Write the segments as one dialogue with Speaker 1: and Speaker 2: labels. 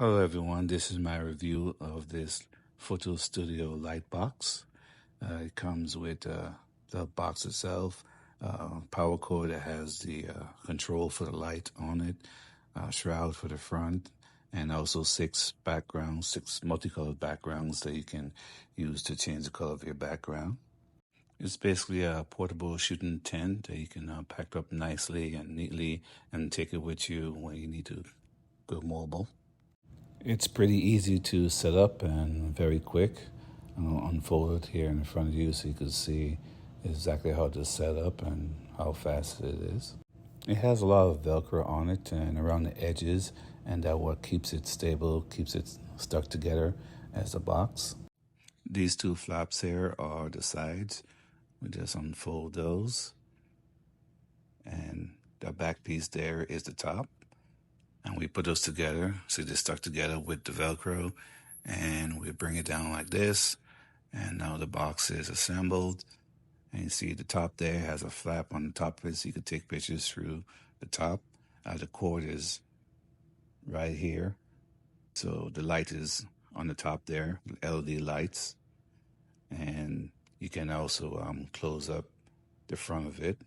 Speaker 1: Hello everyone, this is my review of this Photo Studio light box. It comes with the box itself, power cord that has the control for the light on it, shroud for the front, and also six multicolored backgrounds that you can use to change the color of your background. It's basically a portable shooting tent that you can pack up nicely and neatly and take it with you when you need to go mobile. It's pretty easy to set up and very quick. I'll unfold it here in front of you so you can see exactly how to set up and how fast it is. It has a lot of Velcro on it and around the edges, and that what keeps it stable, keeps it stuck together as a box. These two flaps here are the sides. We just unfold those. And the back piece there is the top. And we put those together, so they're stuck together with the Velcro, and we bring it down like this, and now the box is assembled. And you see the top there has a flap on the top of it, so you can take pictures through the top. The cord is right here, so the light is on the top there, LED lights. And you can also close up the front of it,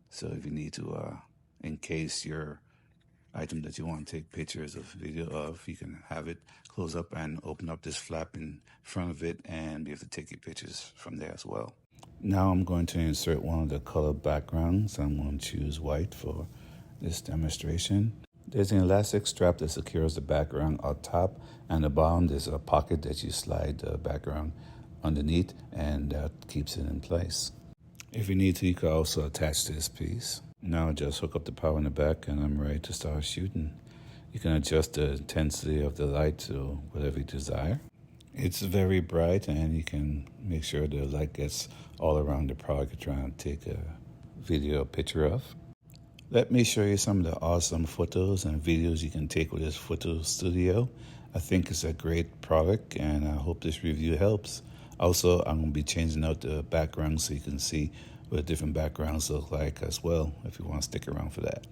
Speaker 1: so if you need to encase your item that you want to take pictures of video of, you can have it close up and open up this flap in front of it and be able to take your pictures from there as well. Now I'm going to insert one of the color backgrounds. I'm going to choose white for this demonstration. There's an elastic strap that secures the background on top, and the bottom there's a pocket that you slide the background underneath, and that keeps it in place. If you need to, you can also attach this piece. Now just hook up the power in the back and I'm ready to start shooting. You can adjust the intensity of the light to whatever you desire. It's very bright and you can make sure the light gets all around the product you're trying to take a video or picture of. Let me show you some of the awesome photos and videos you can take with this Photo Studio. I think it's a great product and I hope this review helps. Also, I'm going to be changing out the background so you can see what different backgrounds look like as well, if you want to stick around for that.